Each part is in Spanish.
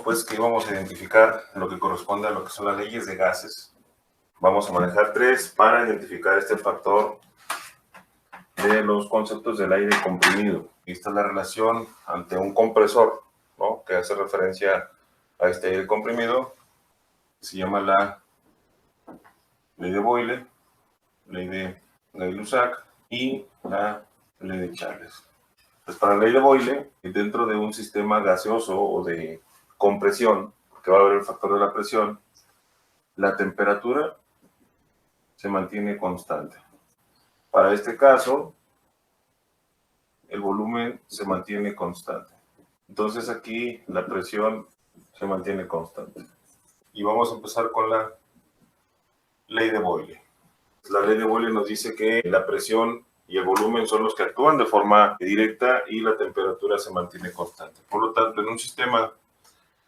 pues que vamos a identificar lo que corresponde a lo que son las leyes de gases. Vamos a manejar tres para identificar este factor de los conceptos del aire comprimido. Esta es la relación ante un compresor, ¿no?, que hace referencia a este aire comprimido. Se llama la ley de Boyle, ley de Gay-Lussac y la ley de Charles. Pues para la ley de Boyle, dentro de un sistema gaseoso o de compresión, porque va a haber el factor de la presión, la temperatura se mantiene constante. Para este caso, el volumen se mantiene constante. Entonces aquí la presión se mantiene constante. Y vamos a empezar con la ley de Boyle. La ley de Boyle nos dice que la presión y el volumen son los que actúan de forma directa y la temperatura se mantiene constante. Por lo tanto, en un sistema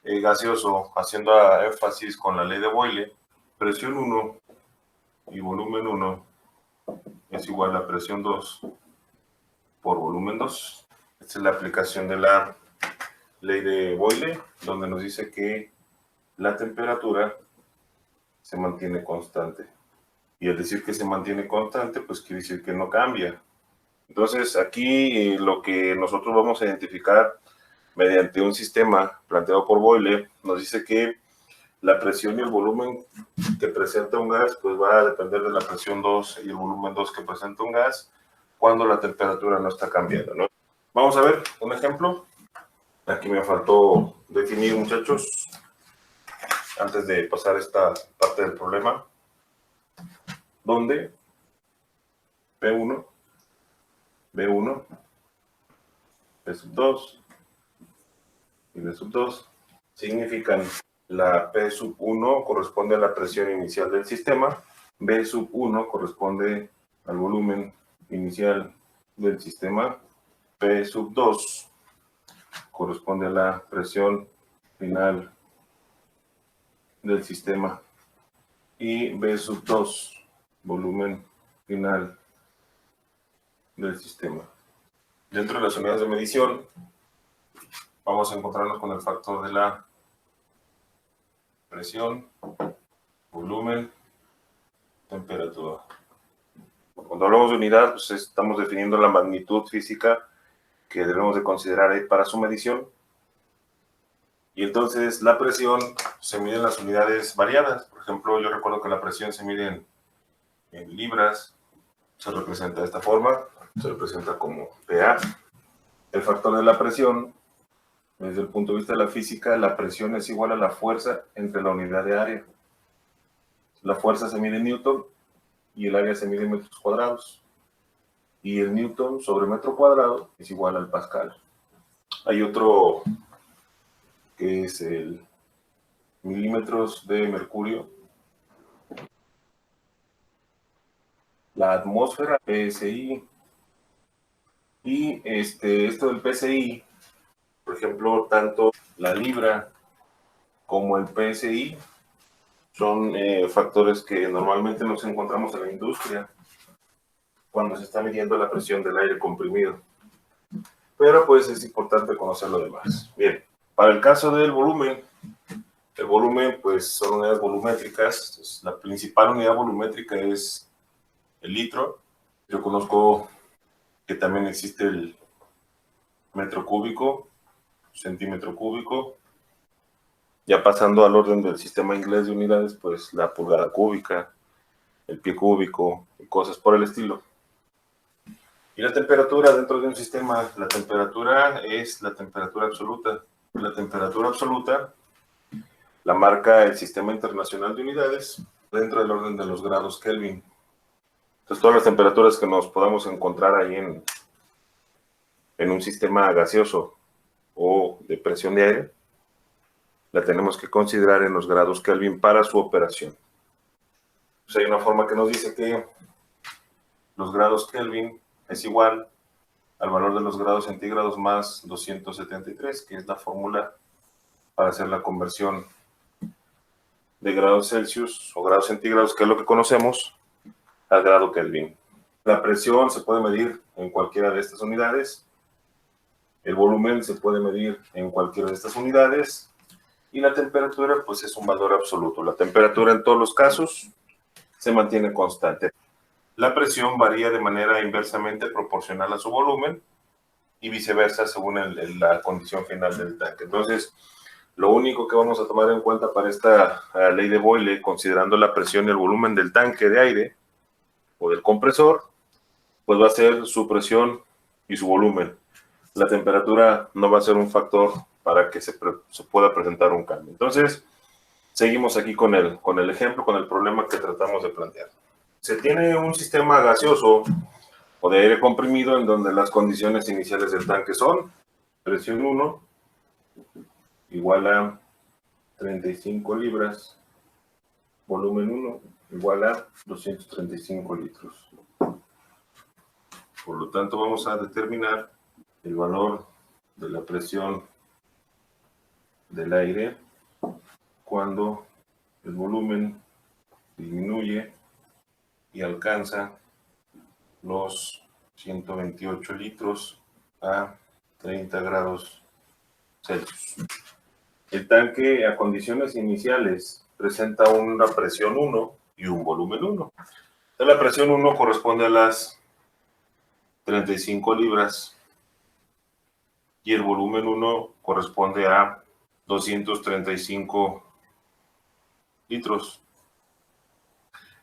gaseoso, haciendo énfasis con la ley de Boyle, presión 1 y volumen 1 es igual a presión 2 por volumen 2. Esta es la aplicación de la ley de Boyle, donde nos dice que la temperatura se mantiene constante. Y al decir que se mantiene constante, pues quiere decir que no cambia. Entonces, aquí lo que nosotros vamos a identificar mediante un sistema planteado por Boyle, nos dice que la presión y el volumen que presenta un gas, pues va a depender de la presión 2 y el volumen 2 que presenta un gas cuando la temperatura no está cambiando, ¿no? Vamos a ver un ejemplo. Aquí me faltó definir, muchachos, antes de pasar esta parte del problema, donde P1, B1, P sub 2 y B sub 2 significan la P sub 1 corresponde a la presión inicial del sistema, B sub 1 corresponde al volumen inicial del sistema, P sub 2 corresponde a la presión final del sistema y B sub 2, volumen final del sistema. Dentro de las unidades de medición vamos a encontrarnos con el factor de la presión, volumen, temperatura. Cuando hablamos de unidad, pues estamos definiendo la magnitud física que debemos de considerar ahí para su medición. Y entonces la presión se mide en las unidades variadas. Por ejemplo, yo recuerdo que la presión se mide en libras. Se representa de esta forma. Se representa como PA. El factor de la presión, desde el punto de vista de la física, la presión es igual a la fuerza entre la unidad de área. La fuerza se mide en Newton y el área se mide en metros cuadrados. Y el Newton sobre metro cuadrado es igual al Pascal. Hay otro que es el milímetros de mercurio. La atmósfera, PSI. Y esto del PSI, por ejemplo, tanto la libra como el PSI son factores que normalmente nos encontramos en la industria cuando se está midiendo la presión del aire comprimido. Pero pues es importante conocer lo demás. Bien, para el caso del volumen, el volumen pues son unidades volumétricas. Entonces, la principal unidad volumétrica es el litro. Yo conozco que también existe el metro cúbico, centímetro cúbico. Ya pasando al orden del sistema inglés de unidades, pues la pulgada cúbica, el pie cúbico y cosas por el estilo. Y la temperatura dentro de un sistema, la temperatura es la temperatura absoluta. La temperatura absoluta la marca el Sistema Internacional de Unidades dentro del orden de los grados Kelvin. Entonces, todas las temperaturas que nos podamos encontrar ahí en un sistema gaseoso o de presión de aire, la tenemos que considerar en los grados Kelvin para su operación. Hay una forma que nos dice que los grados Kelvin es igual al valor de los grados centígrados más 273, que es la fórmula para hacer la conversión de grados Celsius o grados centígrados, que es lo que conocemos, al grado Kelvin. La presión se puede medir en cualquiera de estas unidades, el volumen se puede medir en cualquiera de estas unidades, y la temperatura pues es un valor absoluto. La temperatura en todos los casos se mantiene constante. La presión varía de manera inversamente proporcional a su volumen y viceversa según la condición final del tanque. Entonces, lo único que vamos a tomar en cuenta para esta ley de Boyle, considerando la presión y el volumen del tanque de aire o del compresor, pues va a ser su presión y su volumen. La temperatura no va a ser un factor para que se pueda presentar un cambio. Entonces, seguimos aquí con el ejemplo, con el problema que tratamos de plantear. Se tiene un sistema gaseoso o de aire comprimido en donde las condiciones iniciales del tanque son presión 1 igual a 35 libras, volumen 1 igual a 235 litros. Por lo tanto, vamos a determinar el valor de la presión del aire cuando el volumen disminuye y alcanza los 128 litros a 30 grados Celsius. El tanque a condiciones iniciales presenta una presión 1 y un volumen 1. La presión 1 corresponde a las 35 libras y el volumen 1 corresponde a 235 litros.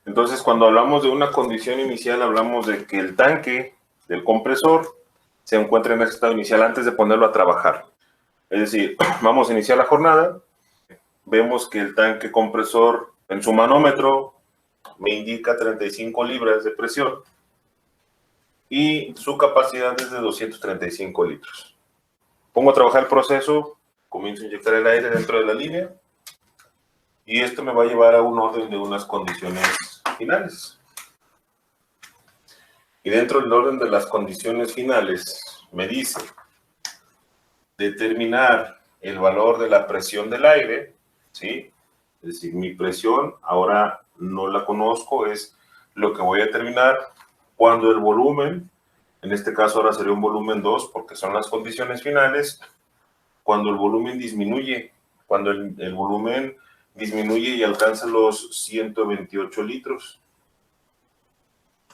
Entonces, cuando hablamos de una condición inicial, hablamos de que el tanque del compresor se encuentra en ese estado inicial antes de ponerlo a trabajar. Es decir, vamos a iniciar la jornada, vemos que el tanque compresor en su manómetro me indica 35 libras de presión y su capacidad es de 235 litros. Pongo a trabajar el proceso, comienzo a inyectar el aire dentro de la línea y esto me va a llevar a un orden de unas condiciones finales. Y dentro del orden de las condiciones finales me dice determinar el valor de la presión del aire, ¿sí? Es decir, mi presión ahora no la conozco, es lo que voy a determinar cuando el volumen, en este caso ahora sería un volumen 2 porque son las condiciones finales, cuando el volumen disminuye, cuando el volumen disminuye y alcanza los 128 litros.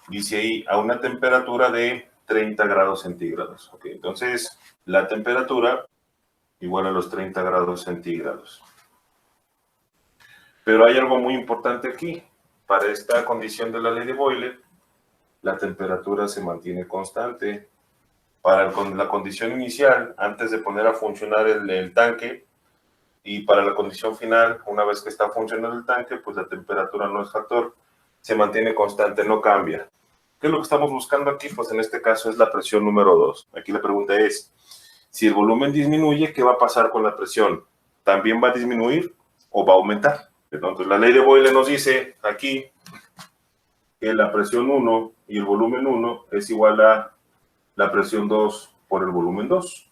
Dice ahí, a una temperatura de 30 grados centígrados. Okay, entonces, la temperatura igual a los 30 grados centígrados. Pero hay algo muy importante aquí. Para esta condición de la ley de Boyle, la temperatura se mantiene constante. Para la condición inicial, antes de poner a funcionar el tanque, y para la condición final, una vez que está funcionando el tanque, pues la temperatura no es factor, se mantiene constante, no cambia. ¿Qué es lo que estamos buscando aquí? Pues en este caso es la presión número 2. Aquí la pregunta es, si el volumen disminuye, ¿qué va a pasar con la presión? ¿También va a disminuir o va a aumentar? Entonces la ley de Boyle nos dice aquí que la presión 1 y el volumen 1 es igual a la presión 2 por el volumen 2.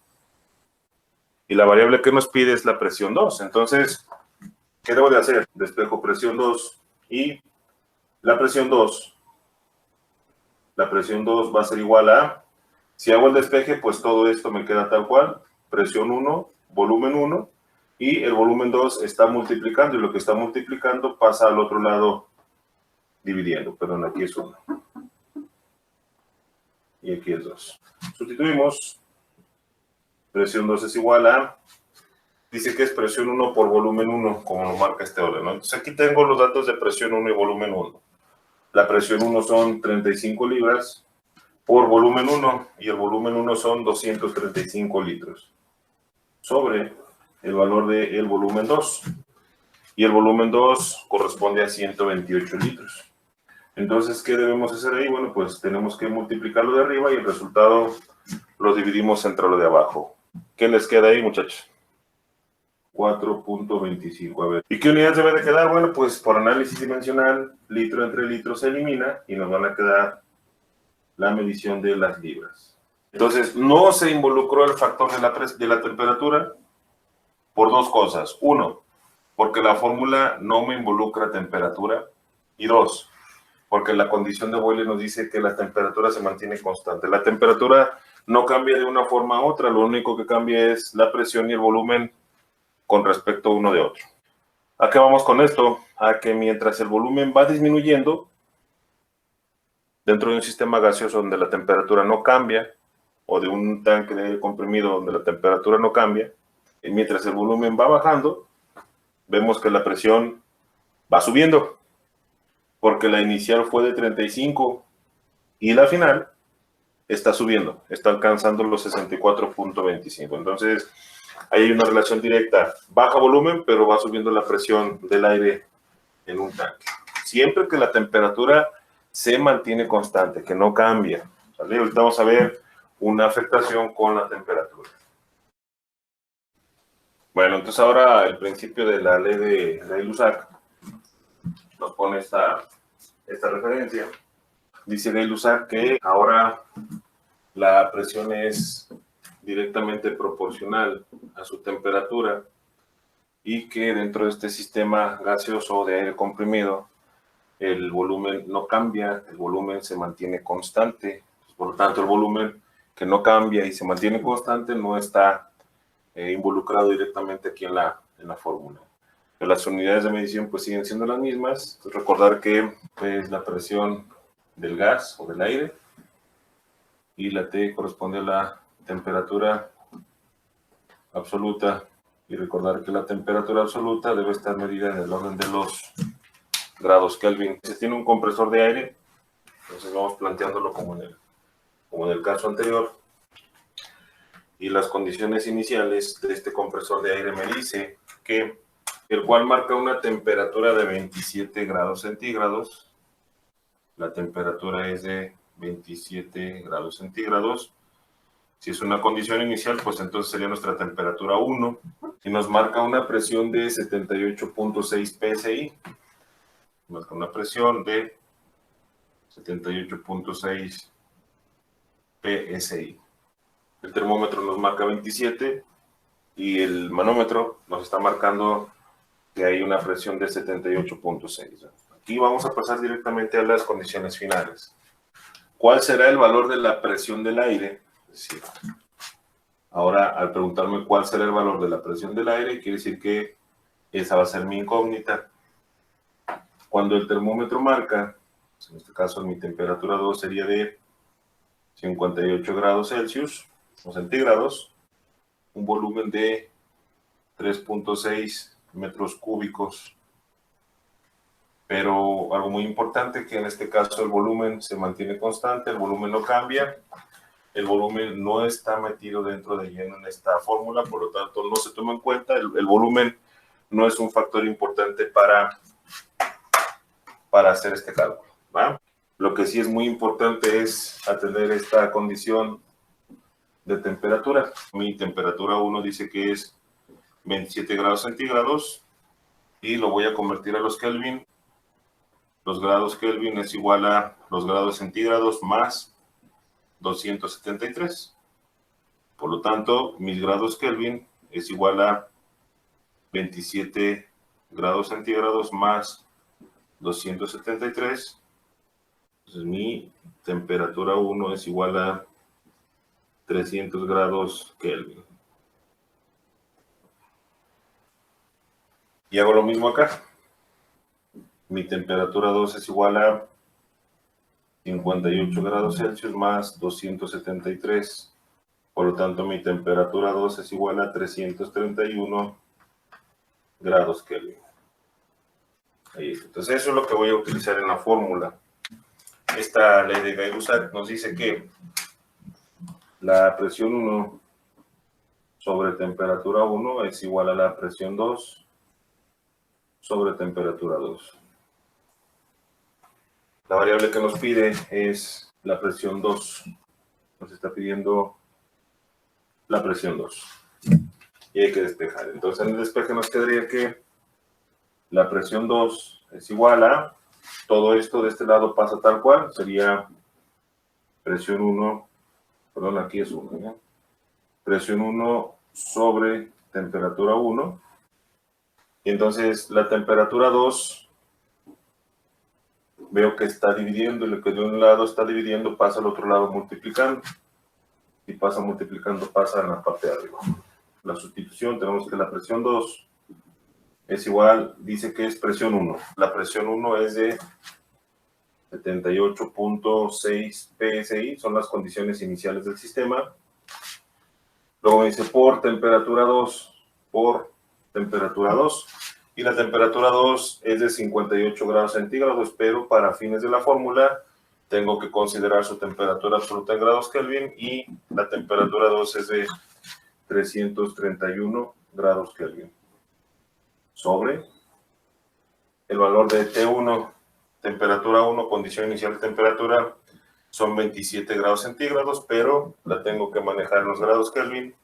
Y la variable que nos pide es la presión 2. Entonces, ¿qué debo de hacer? Despejo presión 2 y la presión 2 va a ser igual a, si hago el despeje, pues todo esto me queda tal cual, presión 1, volumen 1, y el volumen 2 está multiplicando, y lo que está multiplicando pasa al otro lado dividiendo, perdón, aquí es 1. Y aquí es 2. Sustituimos, presión 2 es igual a, dice que es presión 1 por volumen 1, como lo marca este orden, ¿no? Entonces aquí tengo los datos de presión 1 y volumen 1. La presión 1 son 35 libras por volumen 1 y el volumen 1 son 235 litros sobre el valor del volumen 2. Y el volumen 2 corresponde a 128 litros. Entonces, ¿qué debemos hacer ahí? Bueno, pues tenemos que multiplicarlo de arriba y el resultado lo dividimos entre lo de abajo. ¿Qué les queda ahí, muchachos? 4.25. A ver, ¿y qué unidad debe de quedar? Bueno, pues por análisis dimensional, litro entre litro se elimina y nos van a quedar la medición de las libras. Entonces, no se involucró el factor de la temperatura por dos cosas. Uno, porque la fórmula no me involucra temperatura. Y dos, porque la condición de Boyle nos dice que la temperatura se mantiene constante. La temperatura no cambia de una forma a otra, lo único que cambia es la presión y el volumen con respecto uno de otro. ¿A qué vamos con esto? A que mientras el volumen va disminuyendo, dentro de un sistema gaseoso donde la temperatura no cambia, o de un tanque de aire comprimido donde la temperatura no cambia, y mientras el volumen va bajando, vemos que la presión va subiendo, porque la inicial fue de 35 y la final está subiendo, está alcanzando los 64.25. Entonces, ahí hay una relación directa. Baja volumen, pero va subiendo la presión del aire en un tanque. Siempre que la temperatura se mantiene constante, que no cambia. ¿Vale? Ahorita vamos a ver una afectación con la temperatura. Bueno, entonces ahora el principio de la ley de Gay-Lussac nos pone esta referencia. Dice Gay-Lussac que ahora la presión es directamente proporcional a su temperatura y que dentro de este sistema gaseoso de aire comprimido el volumen no cambia, el volumen se mantiene constante. Por lo tanto, el volumen que no cambia y se mantiene constante no está involucrado directamente aquí en la fórmula. Las unidades de medición pues siguen siendo las mismas. Entonces, recordar que es la presión del gas o del aire y la T corresponde a la temperatura absoluta, y recordar que la temperatura absoluta debe estar medida en el orden de los grados Kelvin. Si tiene un compresor de aire, entonces vamos planteándolo como en el caso anterior, y las condiciones iniciales de este compresor de aire me dice que el cual marca una temperatura de 27 grados centígrados. La temperatura es de 27 grados centígrados. Si es una condición inicial, pues entonces sería nuestra temperatura 1 y nos marca una presión de 78.6 psi. Marca una presión de 78.6 psi. El termómetro nos marca 27 y el manómetro nos está marcando que hay una presión de 78.6. Aquí vamos a pasar directamente a las condiciones finales. ¿Cuál será el valor de la presión del aire? Es decir, ahora al preguntarme cuál será el valor de la presión del aire, quiere decir que esa va a ser mi incógnita. Cuando el termómetro marca, en este caso mi temperatura 2 sería de 58 grados Celsius o centígrados, un volumen de 3.6 metros cúbicos. Pero algo muy importante, que en este caso el volumen se mantiene constante, el volumen no cambia, el volumen no está metido dentro de lleno en esta fórmula, por lo tanto no se toma en cuenta, el volumen no es un factor importante para hacer este cálculo, ¿va? Lo que sí es muy importante es atender esta condición de temperatura. Mi temperatura 1 dice que es 27 grados centígrados y lo voy a convertir a los Kelvin. Los grados Kelvin es igual a los grados centígrados más 273. Por lo tanto, mis grados Kelvin es igual a 27 grados centígrados más 273. Entonces, mi temperatura 1 es igual a 300 grados Kelvin. Y hago lo mismo acá. Mi temperatura 2 es igual a 58 grados Celsius más 273. Por lo tanto, mi temperatura 2 es igual a 331 grados Kelvin. Ahí está. Entonces, eso es lo que voy a utilizar en la fórmula. Esta ley de Gay-Lussac nos dice que la presión 1 sobre temperatura 1 es igual a la presión 2 sobre temperatura 2. La variable que nos pide es la presión 2. Nos está pidiendo la presión 2. Y hay que despejar. Entonces, en el despeje nos quedaría que la presión 2 es igual a, todo esto de este lado pasa tal cual, sería presión 1, perdón, aquí es 1, ¿no? Presión 1 sobre temperatura 1. Y entonces la temperatura 2, veo que está dividiendo, y lo que de un lado está dividiendo pasa al otro lado multiplicando. Y pasa multiplicando, pasa en la parte de arriba. la sustitución, tenemos que la presión 2 es igual, dice que es presión 1. La presión 1 es de 78.6 PSI, son las condiciones iniciales del sistema. Luego me dice por temperatura 2, y la temperatura 2 es de 58 grados centígrados, pero para fines de la fórmula tengo que considerar su temperatura absoluta en grados Kelvin y la temperatura 2 es de 331 grados Kelvin. Sobre el valor de T1, temperatura 1, condición inicial de temperatura, son 27 grados centígrados, pero la tengo que manejar en los grados Kelvin,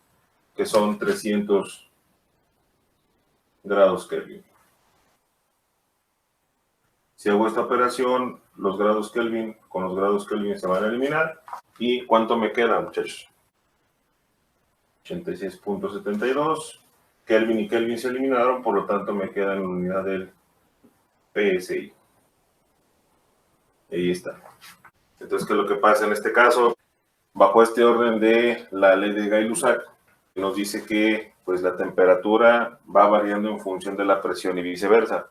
que son 300 grados Kelvin. Si hago esta operación, los grados Kelvin con los grados Kelvin se van a eliminar. ¿Y cuánto me queda, muchachos? 86.72. Kelvin y Kelvin se eliminaron, por lo tanto me queda en la unidad del PSI. Ahí está. Entonces, ¿qué es lo que pasa en este caso? Bajo este orden de la ley de Gay-Lussac, nos dice que pues, la temperatura va variando en función de la presión y viceversa.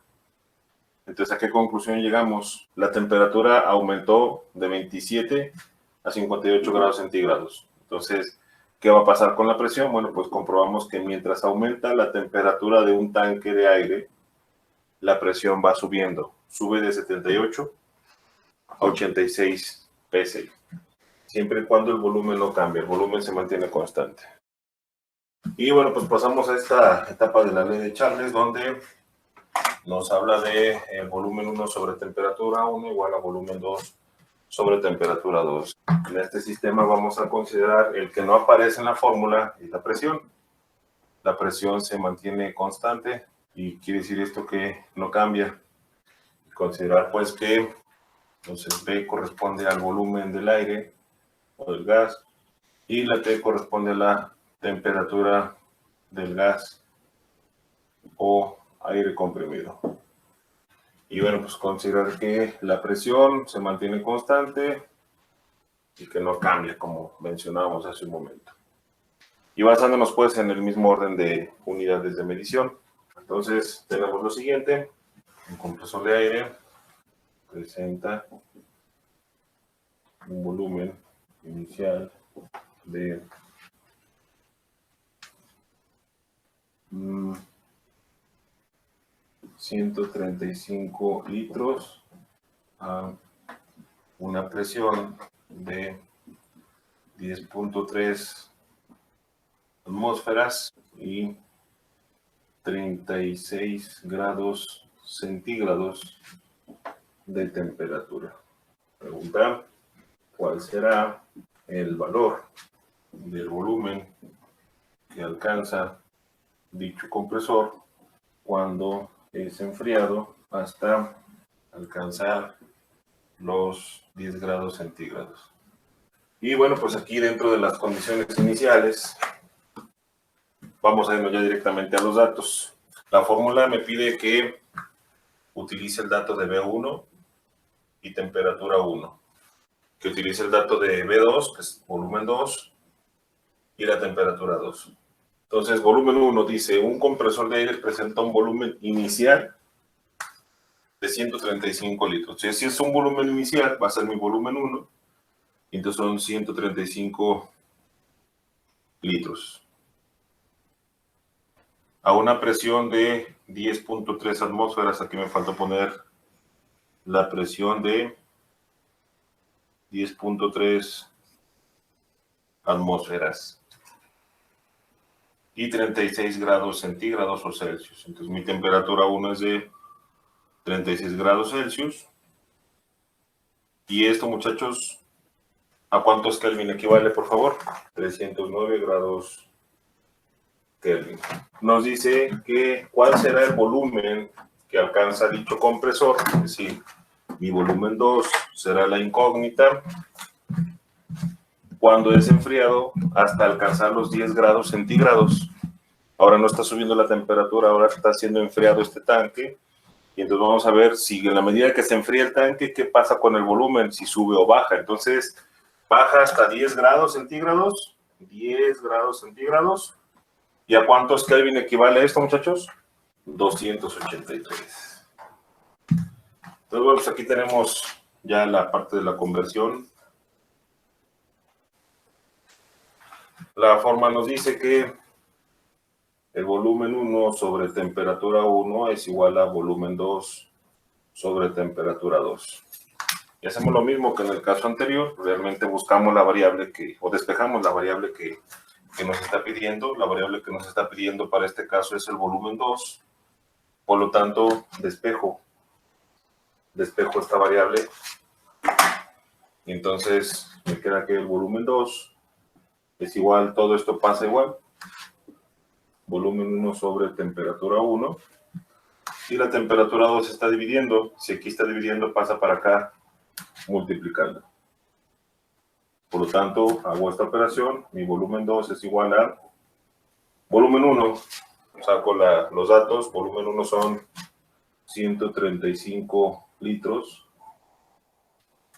Entonces, ¿a qué conclusión llegamos? La temperatura aumentó de 27 a 58 grados centígrados. Entonces, ¿qué va a pasar con la presión? Bueno, pues comprobamos que mientras aumenta la temperatura de un tanque de aire, la presión va subiendo. Sube de 78 a 86 PSI. Siempre y cuando el volumen no cambie, el volumen se mantiene constante. Y bueno, pues pasamos a esta etapa de la ley de Charles, donde nos habla de volumen 1 sobre temperatura 1 igual a volumen 2 sobre temperatura 2. En este sistema vamos a considerar el que no aparece en la fórmula y la presión. La presión se mantiene constante y quiere decir esto que no cambia. Considerar pues que entonces B corresponde al volumen del aire o del gas y la T corresponde a la temperatura del gas o aire comprimido. Y bueno, pues considerar que la presión se mantiene constante y que no cambia, como mencionábamos hace un momento. Y basándonos pues en el mismo orden de unidades de medición. Entonces tenemos lo siguiente: un compresor de aire presenta un volumen inicial de 135 litros a una presión de 10.3 atmósferas y 36 grados centígrados de temperatura. Pregunta: ¿cuál será el valor del volumen que alcanza dicho compresor cuando es enfriado hasta alcanzar los 10 grados centígrados? Y bueno, pues aquí dentro de las condiciones iniciales vamos a irnos ya directamente a los datos. La fórmula me pide que utilice el dato de B1 y temperatura 1, que utilice el dato de B2, que es volumen 2, y la temperatura 2. Entonces, volumen 1 dice, un compresor de aire presenta un volumen inicial de 135 litros. Si es un volumen inicial, va a ser mi volumen 1, y entonces son 135 litros. A una presión de 10.3 atmósferas, aquí me falta poner la presión de 10.3 atmósferas y 36 grados centígrados o Celsius. Entonces mi temperatura 1 es de 36 grados Celsius. Y esto, muchachos, ¿a cuántos Kelvin equivale, por favor? 309 grados Kelvin. Nos dice que cuál será el volumen que alcanza dicho compresor, es decir, mi volumen 2 será la incógnita cuando es enfriado hasta alcanzar los 10 grados centígrados. Ahora no está subiendo la temperatura, ahora está siendo enfriado este tanque. Y entonces vamos a ver si en la medida que se enfría el tanque, ¿qué pasa con el volumen? Si sube o baja. Entonces, baja hasta 10 grados centígrados. 10 grados centígrados. ¿Y a cuántos Kelvin equivale esto, muchachos? 283. Entonces, bueno, pues aquí tenemos ya la parte de la conversión. La forma nos dice que el volumen 1 sobre temperatura 1 es igual a volumen 2 sobre temperatura 2. Y hacemos lo mismo que en el caso anterior, realmente buscamos la variable o despejamos la variable que nos está pidiendo. La variable que nos está pidiendo para este caso es el volumen 2. Por lo tanto, despejo esta variable. Y entonces me queda que el volumen 2 es igual, todo esto pasa igual. Volumen 1 sobre temperatura 1. Y la temperatura 2 se está dividiendo. Si aquí está dividiendo, pasa para acá multiplicando. Por lo tanto, hago esta operación. Mi volumen 2 es igual a volumen 1. Saco los datos. Volumen 1 son 135 litros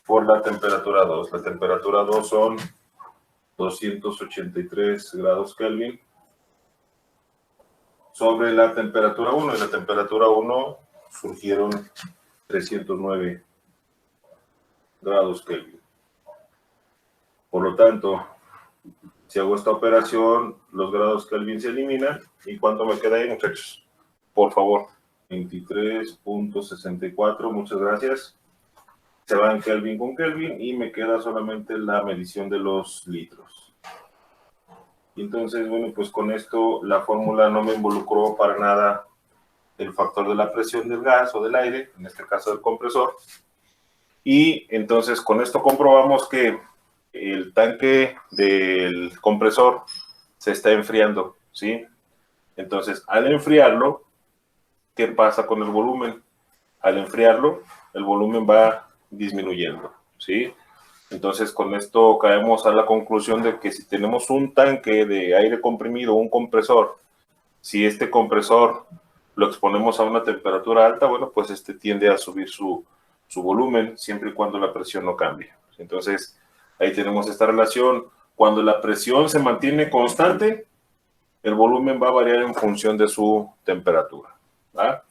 por la temperatura 2. La temperatura 2 son 283 grados Kelvin sobre la temperatura 1. Y la temperatura 1 surgieron 309 grados Kelvin. Por lo tanto, si hago esta operación, los grados Kelvin se eliminan. ¿Y cuánto me queda ahí, muchachos? Por favor, 23.64, muchas gracias. Se van Kelvin con Kelvin y me queda solamente la medición de los litros. Entonces, bueno, pues con esto la fórmula no me involucró para nada el factor de la presión del gas o del aire, en este caso del compresor. Y entonces con esto comprobamos que el tanque del compresor se está enfriando, ¿sí? Entonces, al enfriarlo, ¿qué pasa con el volumen? Al enfriarlo, el volumen va disminuyendo, ¿sí? Entonces, con esto caemos a la conclusión de que si tenemos un tanque de aire comprimido, un compresor, si este compresor lo exponemos a una temperatura alta, bueno, pues este tiende a subir su volumen siempre y cuando la presión no cambie. Entonces, ahí tenemos esta relación. Cuando la presión se mantiene constante, el volumen va a variar en función de su temperatura, ¿va?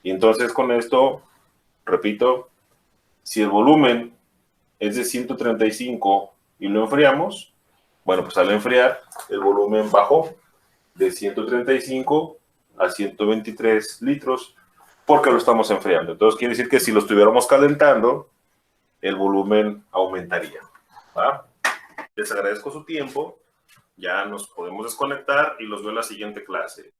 Y entonces con esto, repito, si el volumen es de 135 y lo enfriamos, bueno, pues al enfriar, el volumen bajó de 135 a 123 litros porque lo estamos enfriando. Entonces quiere decir que si lo estuviéramos calentando, el volumen aumentaría, ¿va? Les agradezco su tiempo. Ya nos podemos desconectar y los veo en la siguiente clase.